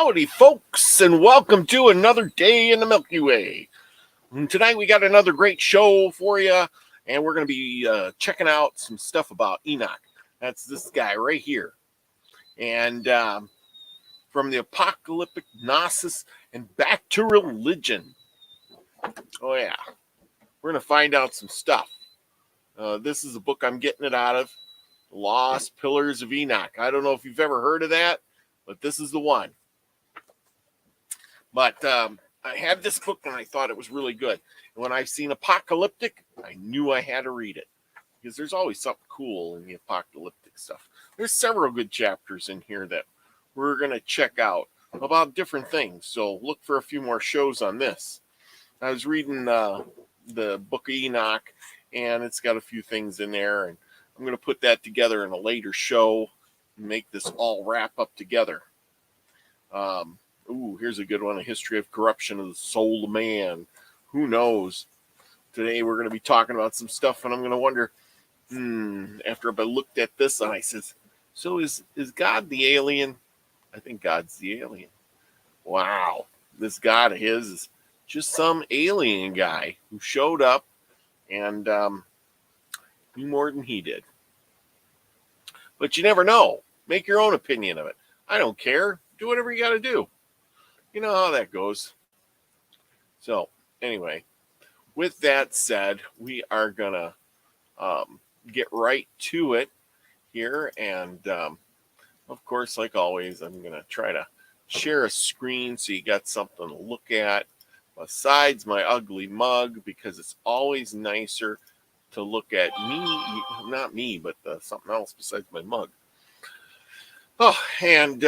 Howdy, folks, and welcome to another day in the Milky Way. And tonight we got another great show for you, and we're going to be checking out some stuff about Enoch. That's this guy right here. And from the apocalyptic Gnosis and back to religion. Oh, yeah. We're going to find out some stuff. This is a book I'm getting it out of, Lost Pillars of Enoch. I don't know if you've ever heard of that, but this is the one. But I had this book and I thought it was really good. And when I've seen Apocalyptic, I knew I had to read it because there's always something cool in the apocalyptic stuff. There's several good chapters in here that we're going to check out about different things. So look for a few more shows on this. I was reading the book of Enoch, and it's got a few things in there. And I'm going to put that together in a later show and make this all wrap up together. Here's a good one, A History of Corruption of the Soul of Man. Who knows? Today we're going to be talking about some stuff, and I'm going to wonder, after I looked at this, and I says, so is God the alien? I think God's the alien. Wow. This God of his is just some alien guy who showed up and knew more than he did. But you never know. Make your own opinion of it. I don't care. Do whatever you got to do. You know how that goes. So, anyway, with that said, we are going to get right to it here. And, of course, like always, I'm going to try to share a screen so you got something to look at besides my ugly mug, because it's always nicer to look at me, not me, but something else besides my mug. Oh, and,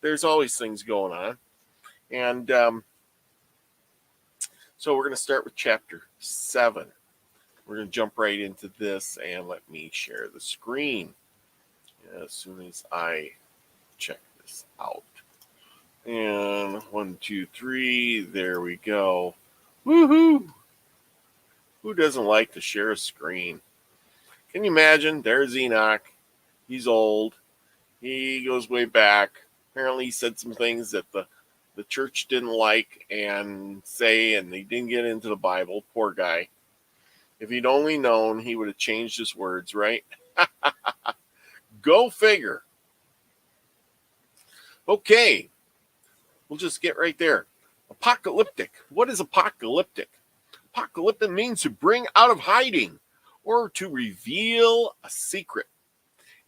there's always things going on. And so we're going to start with chapter 7. We're going to jump right into this, and let me share the screen as soon as I check this out. And 1, 2, 3, there we go. Woohoo! Who doesn't like to share a screen? Can you imagine? There's Enoch. He's old. He goes way back. Apparently he said some things that the church didn't like and say, and they didn't get into the Bible. Poor guy. If he'd only known, he would have changed his words, right? Go figure. Okay. We'll just get right there. Apocalyptic. What is apocalyptic? Apocalyptic means to bring out of hiding or to reveal a secret.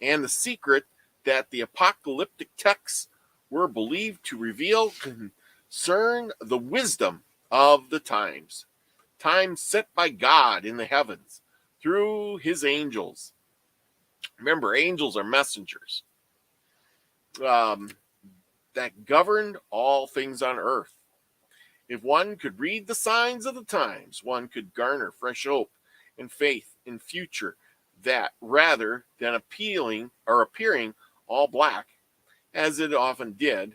And the secret that the apocalyptic texts were believed to reveal concern the wisdom of the times set by God in the heavens through his angels. Remember, angels are messengers that governed all things on earth. If one could read the signs of the times, one could garner fresh hope and faith in future that, rather than appearing all black, as it often did,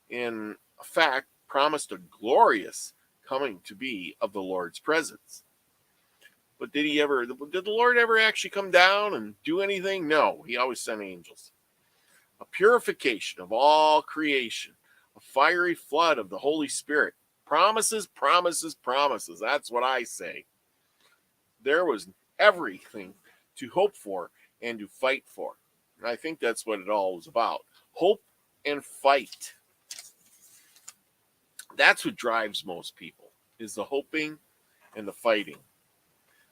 in fact, promised a glorious coming to be of the Lord's presence. But did the Lord ever actually come down and do anything? No, he always sent angels. A purification of all creation, a fiery flood of the Holy Spirit. Promises, promises, promises. That's what I say. There was everything to hope for and to fight for. And I think that's what it all was about. Hope and fight. That's what drives most people, is the hoping and the fighting.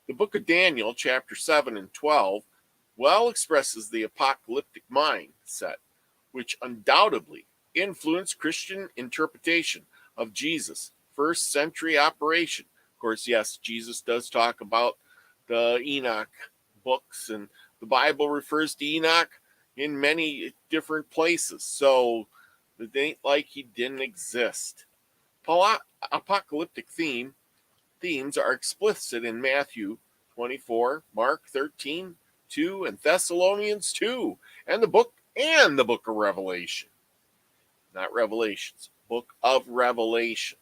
The book of Daniel, chapter 7 and 12, well expresses the apocalyptic mindset, which undoubtedly influenced Christian interpretation of Jesus' first century operation. Of course, yes, Jesus does talk about the Enoch books, and the Bible refers to Enoch in many different places, so it ain't like he didn't exist. Apocalyptic themes are explicit in Matthew 24, Mark 13, 2, and Thessalonians 2, and the book of Revelation. Not Revelations, book of Revelation.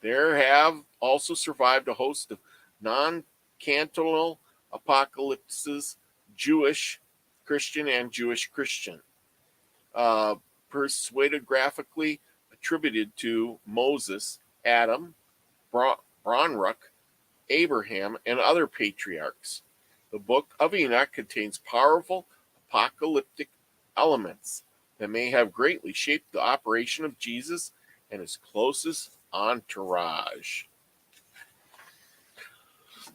There have also survived a host of non-canonical apocalypses, Jewish Christian and Jewish Christian. persuadographically attributed to Moses, Adam, Bronruk, Abraham, and other patriarchs. The book of Enoch contains powerful apocalyptic elements that may have greatly shaped the operation of Jesus and his closest entourage.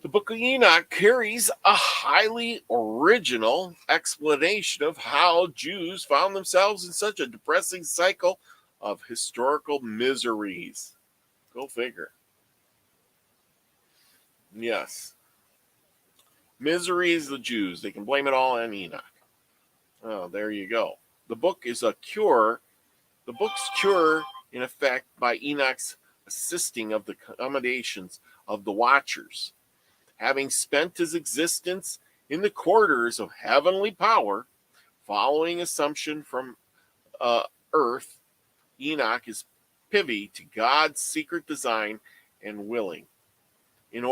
The book of Enoch carries a highly original explanation of how Jews found themselves in such a depressing cycle of historical miseries. Go figure. Yes. Miseries of the Jews. They can blame it all on Enoch. Oh, there you go. The book is a cure. The book's cure, in effect, by Enoch's assisting of the accommodations of the Watchers. Having spent his existence in the quarters of heavenly power, following assumption from earth, Enoch is privy to God's secret design and willing, if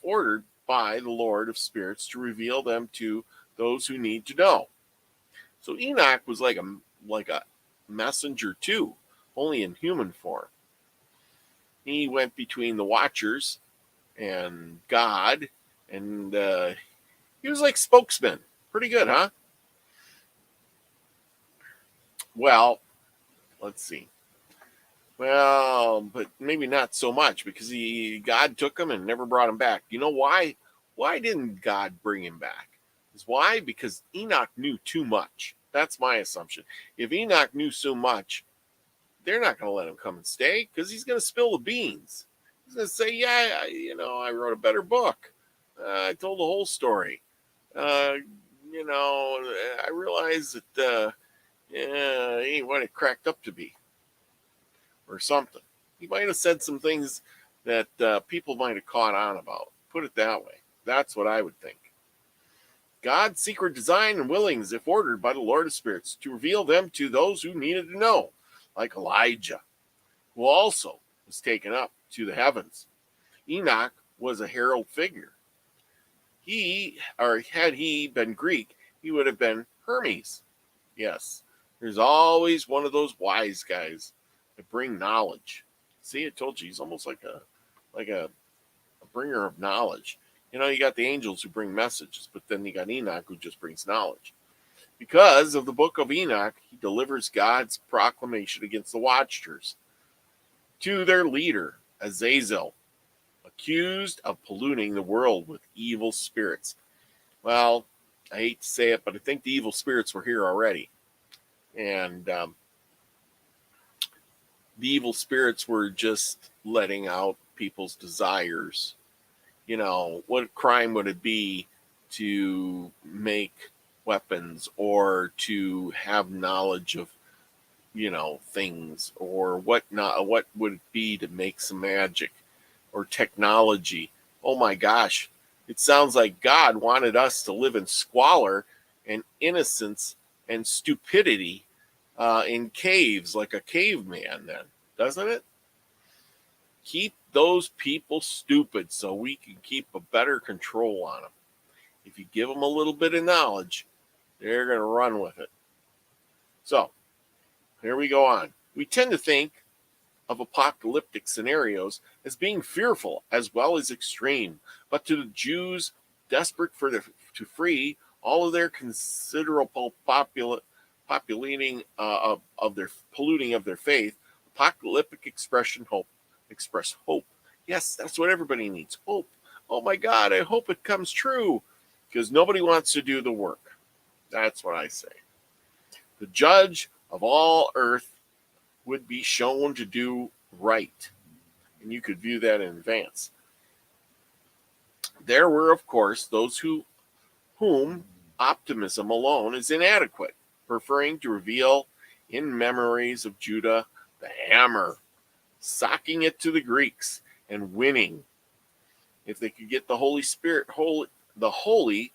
ordered by the Lord of Spirits to reveal them to those who need to know. So Enoch was like a messenger too, only in human form. He went between the Watchers and God, and he was like spokesman. Pretty good, huh? Well, let's see. Well, but maybe not so much, because God took him and never brought him back. You know why? Why didn't God bring him back? Is why? Because Enoch knew too much. That's my assumption. If Enoch knew so much, they're not going to let him come and stay, because he's going to spill the beans. He's going to say, yeah, I wrote a better book. I told the whole story. I realized that he ain't what it cracked up to be, or something. He might have said some things that people might have caught on about. Put it that way. That's what I would think. God's secret design and willings, if ordered by the Lord of Spirits, to reveal them to those who needed to know, like Elijah, who also was taken up to the heavens. Enoch was a herald figure. Had he been Greek, he would have been Hermes. Yes, there's always one of those wise guys that bring knowledge. See, I told you, he's almost like a bringer of knowledge. You got the angels who bring messages, but then you got Enoch who just brings knowledge. Because of the book of Enoch, he delivers God's proclamation against the Watchers to their leader, Azazel, accused of polluting the world with evil spirits. Well, I hate to say it, but I think the evil spirits were here already. And the evil spirits were just letting out people's desires. What crime would it be to make weapons, or to have knowledge of, things, or what would it be to make some magic or technology? Oh my gosh, it sounds like God wanted us to live in squalor and innocence and stupidity in caves, like a caveman, then, doesn't it? Keep those people stupid so we can keep a better control on them. If you give them a little bit of knowledge, they're going to run with it. So, here we go on. We tend to think of apocalyptic scenarios as being fearful as well as extreme, but to the Jews desperate to free all of their considerable polluting of their faith, apocalyptic express hope. Yes, that's what everybody needs, hope. Oh my God, I hope it comes true, because nobody wants to do the work. That's what I say. The judge of all earth would be shown to do right, and you could view that in advance. There were, of course, those whom optimism alone is inadequate, preferring to reveal in memories of Judah the hammer, socking it to the Greeks, and winning. If they could get the Holy Spirit, the holy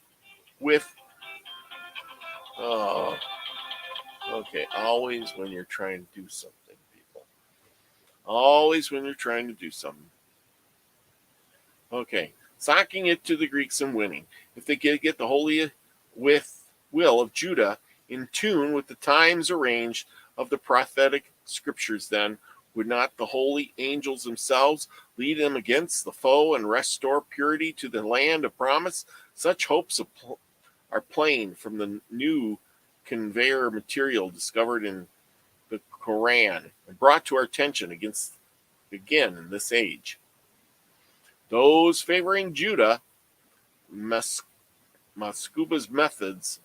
with, okay, always when you're trying to do something, people. Always when you're trying to do something. Okay, socking it to the Greeks and winning. If they could get the holy with will of Judah in tune with the times arranged of the prophetic scriptures, then would not the holy angels themselves lead them against the foe and restore purity to the land of promise? Such hopes are plain from the new conveyor material discovered in the Quran and brought to our attention again in this age. Those favoring Judah, Mascuba's methods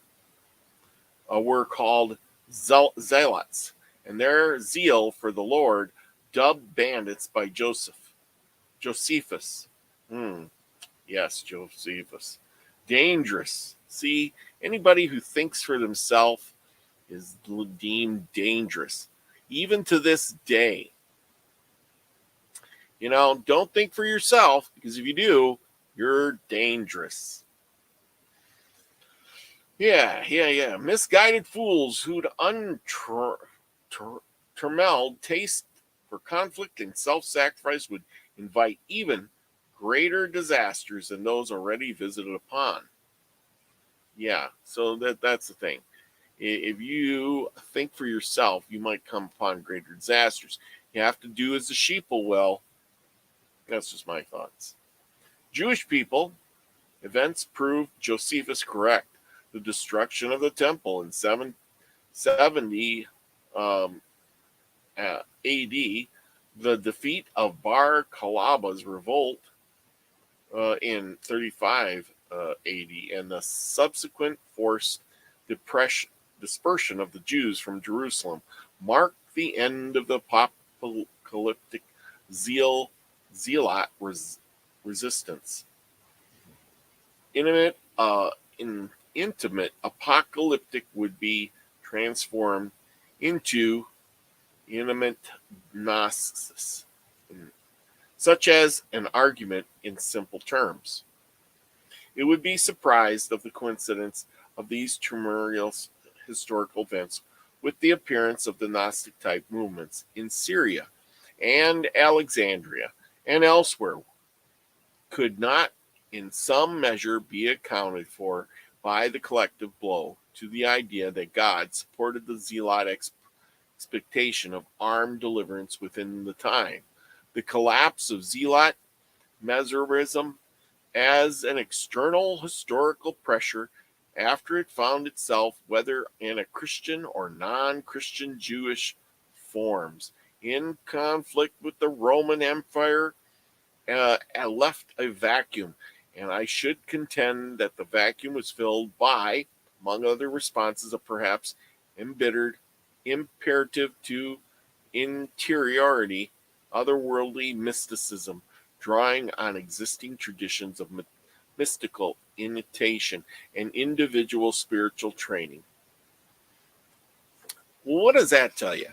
were called zealots, and their zeal for the Lord dubbed bandits by Josephus. Yes, Josephus. Dangerous. See, anybody who thinks for themselves is deemed dangerous, even to this day. Don't think for yourself, because if you do, you're dangerous. Yeah. Misguided fools who'd untrembled taste for conflict and self-sacrifice would invite even greater disasters than those already visited upon. Yeah, so that's the thing. If you think for yourself, you might come upon greater disasters. You have to do as the sheeple will. That's just my thoughts. Jewish people, events proved Josephus correct. The destruction of the temple in 770 AD, the defeat of Bar Kalaba's revolt in 35 AD, and the subsequent forced dispersion of the Jews from Jerusalem marked the end of the apocalyptic zealot resistance. Intimate apocalyptic would be transformed into intimate Gnosis, such as an argument in simple terms. It would be surprised of the coincidence of these tumultuous historical events with the appearance of the Gnostic type movements in Syria and Alexandria and elsewhere could not in some measure be accounted for by the collective blow to the idea that God supported the zealot expectation of armed deliverance within the time. The collapse of zealot mesmerism as an external historical pressure after it found itself, whether in a Christian or non-Christian Jewish forms, in conflict with the Roman Empire, left a vacuum. And I should contend that the vacuum was filled by, among other responses, a perhaps embittered imperative to interiority, otherworldly mysticism, drawing on existing traditions of mystical imitation and individual spiritual training. Well, what does that tell you?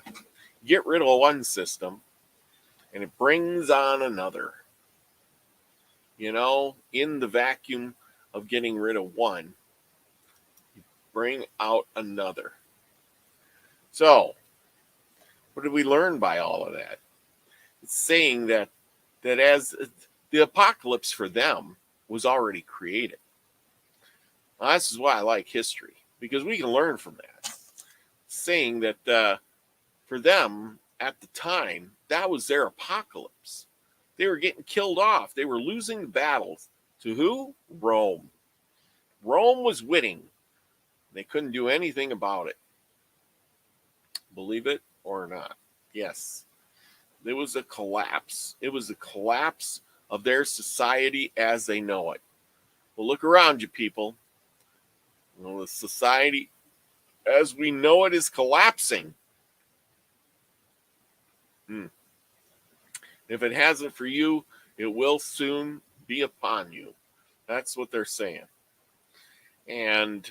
Get rid of one system, and it brings on another. In the vacuum of getting rid of one, you bring out another. So, what did we learn by all of that? It's saying that as the apocalypse for them was already created. Now, this is why I like history, because we can learn from that. It's saying that for them at the time, that was their apocalypse. They were getting killed off. They were losing battles. To who? Rome. Rome was winning. They couldn't do anything about it. Believe it or not. Yes. There was a collapse. It was a collapse of their society as they know it. Well, look around you, people. The society as we know it is collapsing. If it hasn't for you, it will soon be upon you. That's what they're saying. And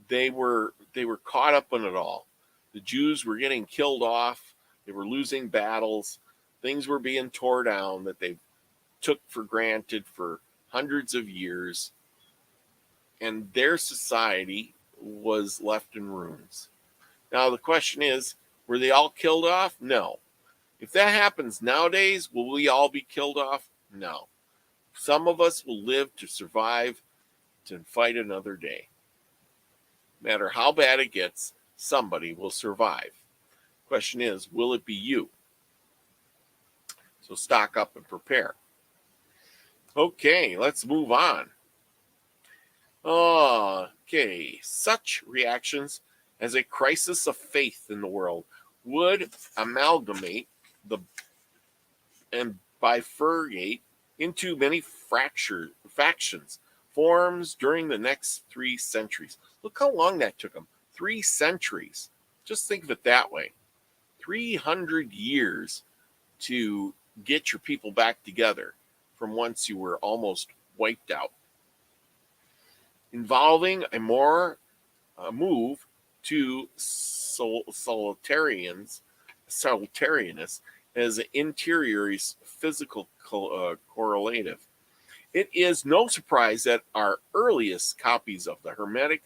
they were caught up in it all. The Jews were getting killed off. They were losing battles. Things were being torn down that they took for granted for hundreds of years. And their society was left in ruins. Now the question is, were they all killed off? No. If that happens nowadays, will we all be killed off? No. Some of us will live to survive to fight another day. No matter how bad it gets, somebody will survive. Question is, will it be you? So stock up and prepare. Okay, let's move on. Okay, such reactions as a crisis of faith in the world would amalgamate and bifurcate into many factions, forms during the next 3 centuries. Look how long that took them. 3 centuries. Just think of it that way. 300 years to get your people back together from once you were almost wiped out. Involving a move to solitarianism as an interiorist physical correlative. It is no surprise that our earliest copies of the Hermetic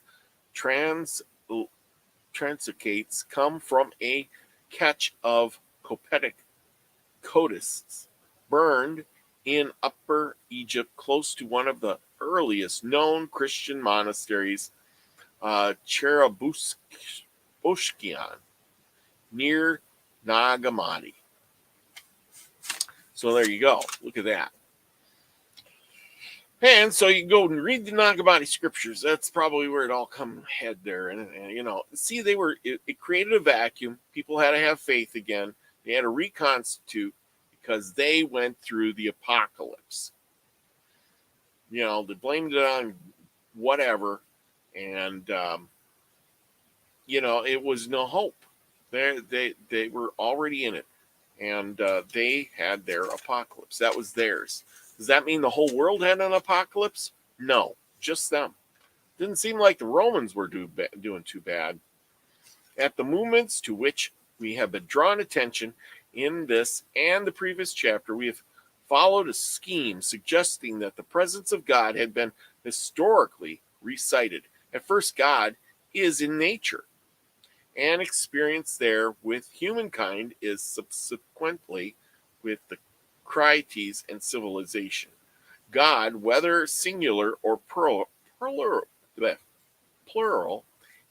translocates come from a catch of copetic codices burned in Upper Egypt close to one of the earliest known Christian monasteries, Cherubuscion, near Nagamadi. So there you go. Look at that. And so you can go and read the Nagamadi scriptures. That's probably where it all come head there. And you know, see, it created a vacuum. People had to have faith again. They had to reconstitute because they went through the apocalypse. You know, they blamed it on whatever. And, you know, it was no hope. They were already in it. And they had their apocalypse. That was theirs. Does that mean the whole world had an apocalypse? No, just them. Didn't seem like the Romans were doing too bad. At the movements to which we have been drawn attention in this and the previous chapter, we have followed a scheme suggesting that the presence of God had been historically recited. At first, God is in nature, and experience there with humankind is subsequently with the Crites and civilization. God, whether singular or plural,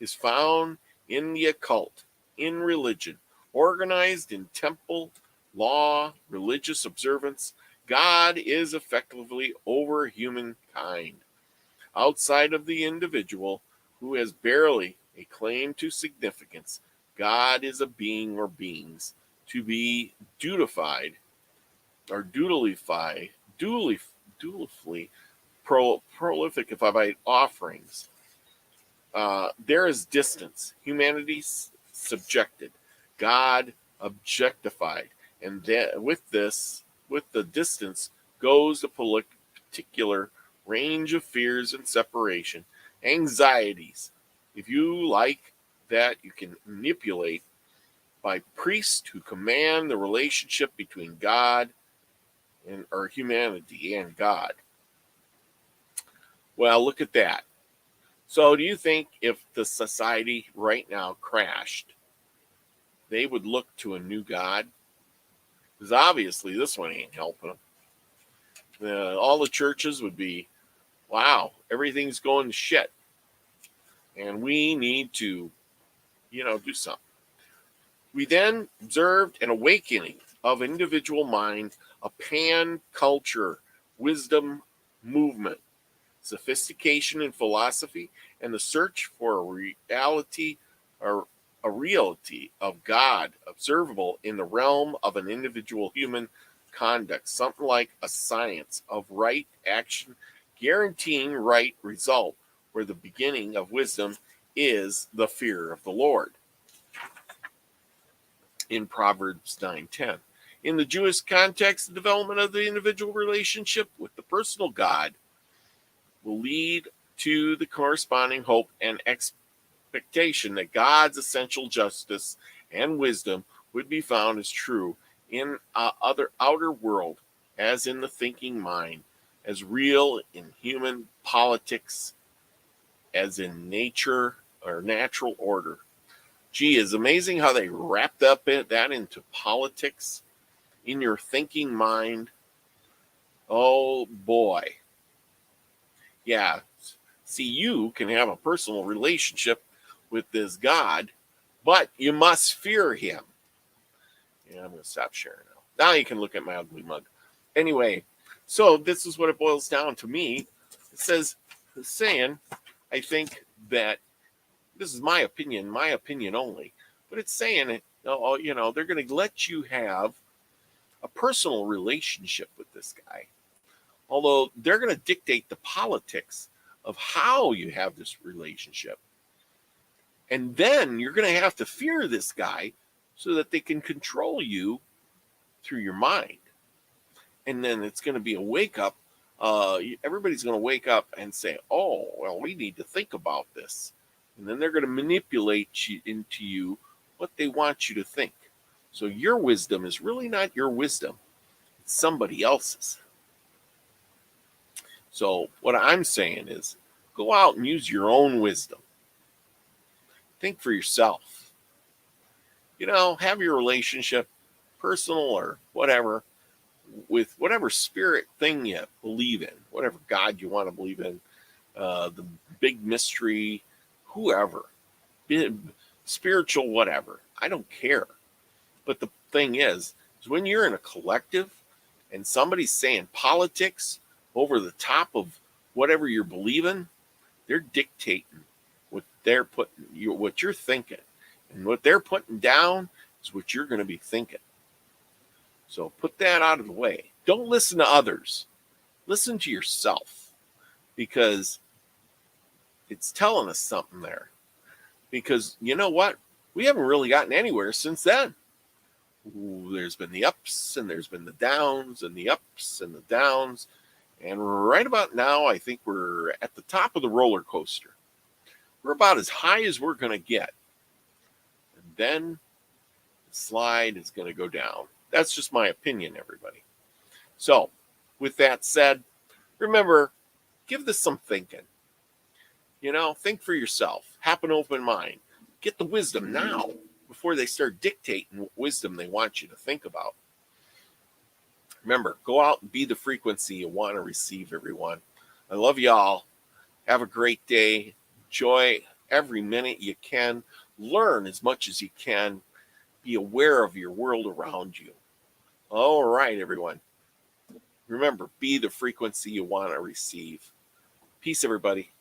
is found in the occult, in religion, organized in temple, law, religious observance. God is effectively over humankind. Outside of the individual, who has barely a claim to significance, God is a being or beings to be dutifully prolific by offerings. There is distance, humanity subjected, God objectified, and with the distance goes the particular range of fears and separation, anxieties, if you like, that you can manipulate by priests who command the relationship between God or humanity and God. Well, look at that. So do you think if the society right now crashed, they would look to a new God? Because obviously this one ain't helping them. All the churches would be, wow, everything's going to shit. And we need to, do something. We then observed an awakening of individual mind, a pan-culture wisdom movement, sophistication in philosophy, and the search for a reality of God observable in the realm of an individual human conduct, something like a science of right action, guaranteeing right result, where the beginning of wisdom is the fear of the Lord. In Proverbs 9:10. In the Jewish context, the development of the individual relationship with the personal God will lead to the corresponding hope and expectation that God's essential justice and wisdom would be found as true in other outer world, as in the thinking mind, as real in human politics, as in nature or natural order. Gee, it's amazing how they wrapped up that into politics in your thinking mind. Oh boy. Yeah. See, you can have a personal relationship with this God, but you must fear him. Yeah, I'm going to stop sharing now. Now you can look at my ugly mug. Anyway, so this is what it boils down to me. It says, saying, I think that this is my opinion only, but it's saying, you know, they're going to let you have a personal relationship with this guy. Although they're going to dictate the politics of how you have this relationship. And then you're going to have to fear this guy so that they can control you through your mind. And then it's going to be a wake up. Everybody's going to wake up and say, oh, well, we need to think about this. And then they're going to manipulate you into you what they want you to think. So your wisdom is really not your wisdom. It's somebody else's. So what I'm saying is go out and use your own wisdom. Think for yourself. You know, have your relationship, personal or whatever, with whatever spirit thing you believe in, whatever God you want to believe in, the big mystery, whoever, spiritual, whatever. I don't care. But the thing is when you're in a collective and somebody's saying politics over the top of whatever you're believing, they're dictating what they're putting, what you're thinking. And what they're putting down is what you're going to be thinking. So put that out of the way. Don't listen to others. Listen to yourself, because it's telling us something there. Because you know what? We haven't really gotten anywhere since then. There's been the ups and there's been the downs and the ups and the downs. And right about now, I think we're at the top of the roller coaster. We're about as high as we're going to get. And then the slide is going to go down. That's just my opinion, everybody. So, with that said, remember, give this some thinking. You know, think for yourself. Have an open mind. Get the wisdom now before they start dictating what wisdom they want you to think about. Remember, go out and be the frequency you want to receive, everyone. I love y'all. Have a great day. Enjoy every minute you can. Learn as much as you can. Be aware of your world around you. All right, everyone. Remember, be the frequency you want to receive. Peace, everybody.